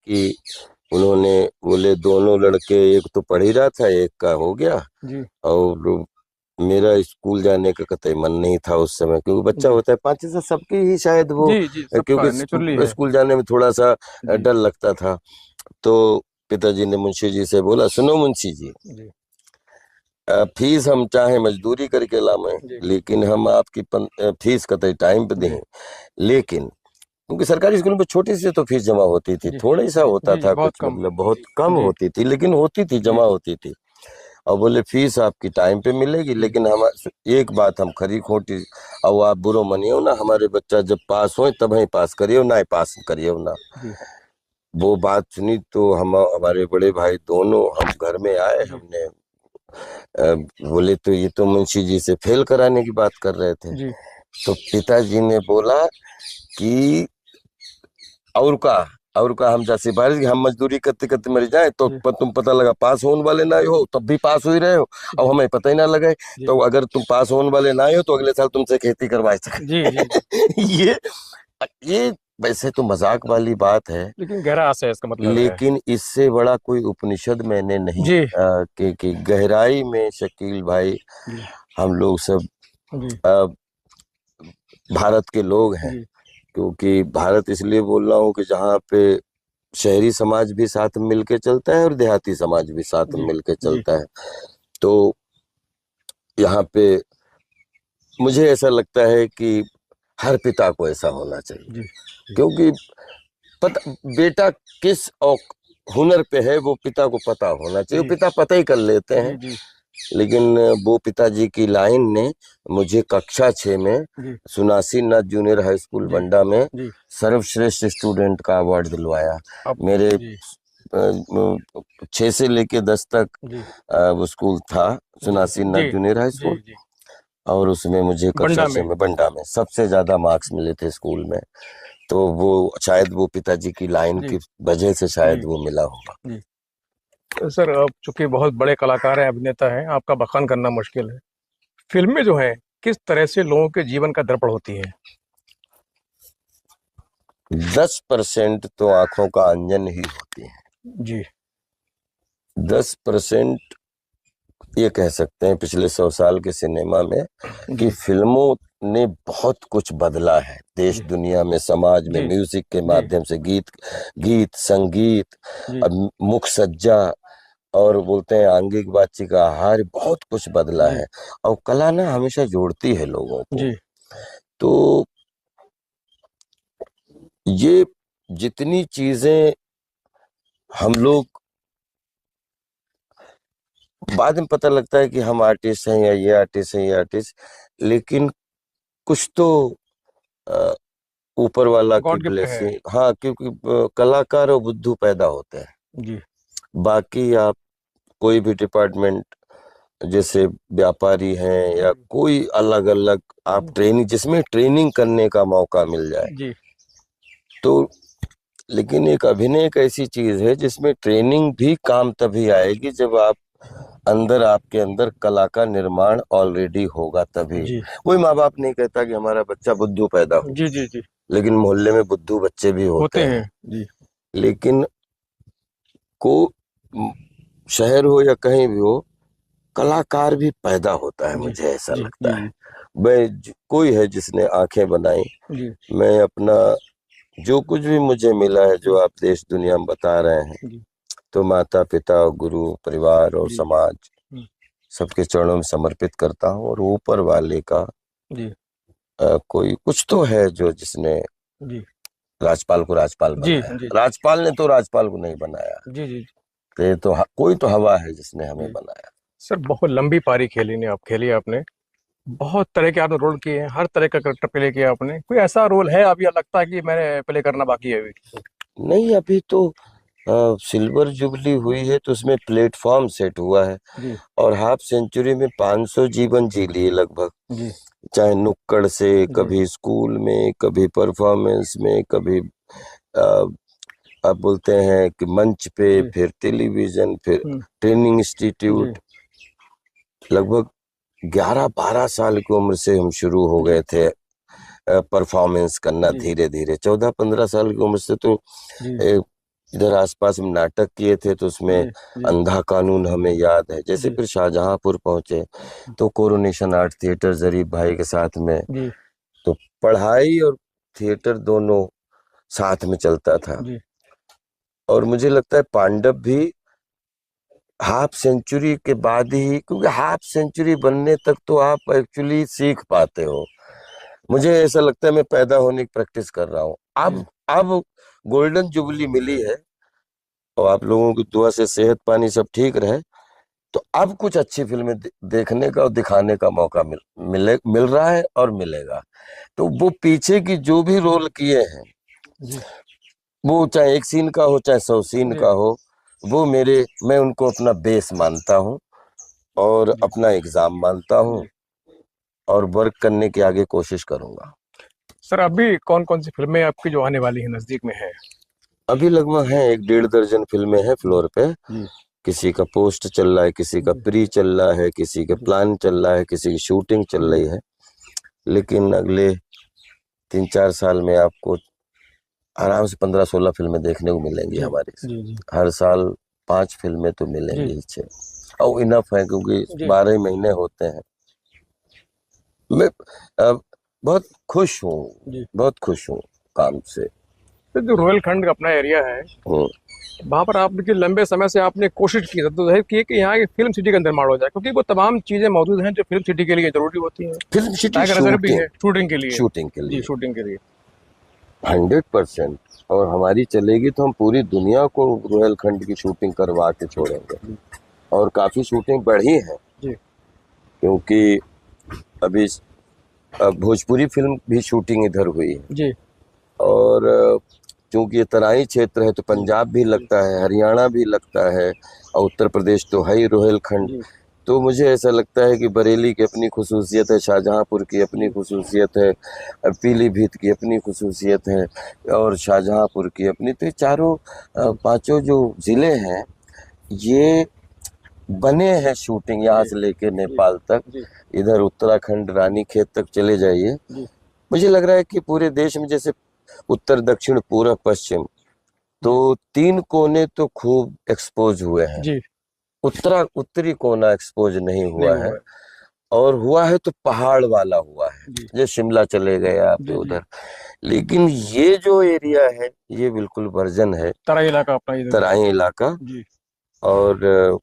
कि उन्होंने बोले दोनों लड़के, एक तो पढ़ ही रहा था, एक का हो गया। जी और मेरा स्कूल जाने का कतई मन नहीं था उस समय, क्योंकि बच्चा जी होता है 5 से सबकी ही शायद वो, जी जी, सबका क्योंकि नेचुरली है। स्कूल जाने में थोड़ा सा जी डर लगता था। तो पिताजी ने मुंशी जी से बोला, सुनो मुंशी जी, जी फीस हम चाहे मजदूरी करके लावें, जी लेकिन हम आपकी फीस कतई टाइम पे जी दें। लेकिन क्योंकि सरकारी स्कूल में छोटी सी तो फीस जमा होती थी, जी थोड़ा ही सा होता जी, था, बहुत कुछ कम। मतलब बहुत कम जी होती थी, लेकिन होती थी, जी जमा होती थी। और बोले फीस आपकी टाइम पे मिलेगी, जी लेकिन हम एक बात हम खरी खोटी, और आप बुरो मनियो ना, हमारे बच्चा जब पास हो तब ही पास करियो ना, पास करियो ना। जी वो बात सुनी तो हम, हमारे बड़े भाई दोनों, हम घर में आए, जी हमने बोले तो ये तो मुंशी जी से फेल कराने की बात कर रहे थे। जी तो पिताजी ने बोला कि और का और का, हम जा सिफारिश, हम मजदूरी करते करते मर जाए तो जी तुम पता लगा पास होने वाले ना हो, तब भी पास हो ही रहे हो, अब जी हमें पता ही ना लगे। जी तो अगर तुम पास होने वाले ना हो तो अगले साल तुमसे खेती करवा जी जी जी। सके। ये वैसे तो मजाक वाली बात है, लेकिन गहरा आशय इसका मतलब है। लेकिन इससे बड़ा कोई उपनिषद मैंने नहीं, जी कि गहराई में शकील भाई, जी हम लोग सब जी अ, भारत के लोग हैं। जी क्योंकि भारत इसलिए बोल रहा हूँ कि जहाँ पे शहरी समाज भी साथ में मिलके चलता है और देहाती समाज भी साथ में जी मिलके जी चलता है। तो यहाँ पे मुझे ऐसा लगता है कि हर पिता को ऐसा होना चाहिए। जी जी क्योंकि बेटा किस और हुनर पे है वो पिता को पता होना चाहिए, जी पिता पता ही कर लेते हैं। जी जी लेकिन वो पिताजी की लाइन ने मुझे कक्षा 6 में जी सुनासी नाथ जूनियर हाई स्कूल जी बंडा में जी सर्वश्रेष्ठ स्टूडेंट का अवार्ड दिलवाया। अब मेरे जी 6 से लेके 10 तक जी वो स्कूल था, जी सुनासी नाथ जी जूनियर हाई जी स्कूल। जी और उसमें मुझे कक्षा बंडा 6 में। में बंडा में सबसे ज्यादा मार्क्स मिले थे स्कूल में। तो वो शायद वो पिताजी की लाइन जी की वजह से जी शायद वो मिला होगा। जी। तो सर, आप चूंकि बहुत बड़े कलाकार हैं, अभिनेता हैं, आपका बखान करना मुश्किल है। फिल्में जो हैं, किस तरह से लोगों के जीवन का दर्पण होती हैं? 10% तो आंखों का अंजन ही होती है। जी 10% ये कह सकते हैं पिछले 100 साल के सिनेमा में कि जी फिल्मों ने बहुत कुछ बदला है देश जी दुनिया में, समाज में, जी म्यूजिक के जी माध्यम से, गीत संगीत, जी अब मुख सज्जा, और बोलते हैं आंगिक बातचीत का आहार, बहुत कुछ बदला जी है। और कला ना हमेशा जोड़ती है लोगों को। जी तो ये जितनी चीजें हम लोग बाद में पता लगता है कि हम आर्टिस्ट हैं या ये आर्टिस्ट हैं, ये आर्टिस्ट, लेकिन कुछ तो अ, ऊपर वाला की गॉड गिफ्ट है। ब्लेसिंग, हाँ, क्योंकि कलाकार और बुद्धू पैदा होते हैं। जी बाकी आप कोई भी डिपार्टमेंट, जैसे व्यापारी हैं या कोई अलग अलग, आप ट्रेनिंग, जिसमें ट्रेनिंग करने का मौका मिल जाए जी तो। लेकिन एक अभिनय एक ऐसी चीज है जिसमें ट्रेनिंग भी काम तभी आएगी जब आप अंदर, आपके अंदर कला का निर्माण ऑलरेडी होगा तभी। जी कोई माँ बाप नहीं कहता कि हमारा बच्चा बुद्धू पैदा हो, जी जी जी, लेकिन मोहल्ले में बुद्धू बच्चे भी होते होते हैं। हैं। जी लेकिन को म, शहर हो या कहीं भी हो, कलाकार भी पैदा होता है, जी मुझे ऐसा जी लगता जी है। कोई है जिसने आंखें बनाई, जी मैं अपना जो कुछ भी मुझे मिला है, जो जी आप देश दुनिया में बता रहे हैं, जी तो माता पिता, गुरु, परिवार और जी समाज, हम्म, सबके चरणों में समर्पित करता हूँ। और ऊपर वाले का जी कोई कुछ तो है जो, जिसने जी राजपाल को राजपाल जी बनाया। जी राजपाल ने तो राजपाल को नहीं बनाया, जी जी तो ये तो कोई तो हवा है जिसने हमें जी। बनाया। सर, बहुत लंबी पारी खेली आपने। बहुत तरह के आपने रोल किए हैं, हर तरह का करेक्टर प्ले किया आपने। कोई ऐसा रोल है अभी लगता है कि मैंने प्ले करना बाकी है अभी? नहीं, अभी तो सिल्वर जुबली हुई है तो उसमें प्लेटफॉर्म सेट हुआ है, जी और हाफ सेंचुरी में 500 जीवन जी लिए लगभग। जी चाहे नुक्कड़ से, जी कभी स्कूल में, कभी परफॉर्मेंस में, कभी अ, आप बोलते हैं कि मंच पे, जी फिर टेलीविजन, फिर हम्म, ट्रेनिंग जी इंस्टीट्यूट। लगभग 11-12 साल की उम्र से हम शुरू हो जी गए थे परफॉर्मेंस करना, जी धीरे धीरे 14-15 साल की उम्र से तो जी इधर आसपास हम नाटक किए थे तो उसमें जी जी अंधा कानून हमें याद है। जैसे जी फिर शाहजहांपुर पहुंचे तो कोरोनेशन आर्ट थिएटर जरीफ भाई के साथ में, जी तो पढ़ाई और थिएटर दोनों साथ में चलता था। जी और मुझे लगता है पांडव भी हाफ सेंचुरी के बाद ही, क्योंकि हाफ सेंचुरी बनने तक तो आप एक्चुअली सीख पाते हो। मुझे ऐसा लगता है मैं पैदा होने की प्रैक्टिस कर रहा हूँ जी अब गोल्डन जुबली मिली है और आप लोगों की दुआ से सेहत पानी सब ठीक रहे, तो अब कुछ अच्छी फिल्में देखने का और दिखाने का मौका मिल रहा है और मिलेगा। तो वो पीछे की जो भी रोल किए हैं, जी वो चाहे एक सीन का हो चाहे 100 सीन जी का हो, वो मैं उनको अपना बेस मानता हूँ और जी अपना एग्जाम मानता हूँ जी। और वर्क करने की आगे कोशिश करूंगा। सर अभी कौन कौन सी फिल्में आपकी जो आने वाली है नजदीक में है? अभी लगभग है 1-1.5 दर्जन फिल्में हैं जी फ्लोर पे। जी किसी का पोस्ट चल रहा है, किसी का जी प्री चल रहा है, किसी का जी प्लान चल रहा है, किसी की शूटिंग चल जी रही है। लेकिन अगले 3-4 साल में आपको आराम से 15-16 फिल्में देखने को मिलेंगी जी हमारी। जी जी हर साल 5 फिल्में तो जी मिलेंगी ही, 6 और इनफ है क्योंकि जी 12 महीने होते हैं। मैं अ, बहुत खुश हूँ, जी। बहुत खुश हूँ काम से। तो जो रोहिलखंड का अपना एरिया है, हूँ। वहाँ पर आप देखिए लंबे समय से आपने कोशिश की है, तो जाहिर की है कि यहाँ की फिल्म सिटी का निर्माण हो जाए, क्योंकि वो तमाम चीजें मौजूद हैं जो फिल्म सिटी के लिए जरूरी होती हैं। फिल्म सिटी टाइगर रिजर्व भी शूटिंग, है शूटिंग के लिए। शूटिंग के जी लिए शूटिंग के लिए। 100%। और हमारी चलेगी तो हम पूरी दुनिया को रोहिलखंड की शूटिंग करवा के छोड़ेंगे। जी और काफी शूटिंग बढ़ी है जी क्योंकि अभी भोजपुरी फिल्म भी शूटिंग इधर हुई है। जी और क्योंकि ये तराई क्षेत्र है तो जी पंजाब भी जी लगता है, हरियाणा भी लगता है और उत्तर प्रदेश तो है ही रोहिलखंड। जी तो मुझे ऐसा लगता है कि बरेली की अपनी खुसूसियत है, शाहजहांपुर की अपनी जी खुसूसियत है, पीलीभीत की अपनी खुसूसियत है और शाहजहांपुर की अपनी। तो ये चारों जी पांचों जो जिले हैं, ये बने हैं शूटिंग यहाँ जी से लेके जी नेपाल तक। जी इधर उत्तराखंड रानीखेत तक चले जाइए। जी मुझे लग रहा है कि पूरे देश में जैसे उत्तर दक्षिण पूर्व पश्चिम, तो जी 3 कोने तो खूब एक्सपोज हुए हैं। जी उत्तरी कोना एक्सपोज नहीं नहीं हुआ है, हुआ है। और हुआ है तो पहाड़ वाला हुआ है। जी जैसे शिमला चले गए आप जी जी। उधर, लेकिन ये जो एरिया है ये बिल्कुल वर्जन है, तराई इलाका अपना इधर। तराई इलाका। जी और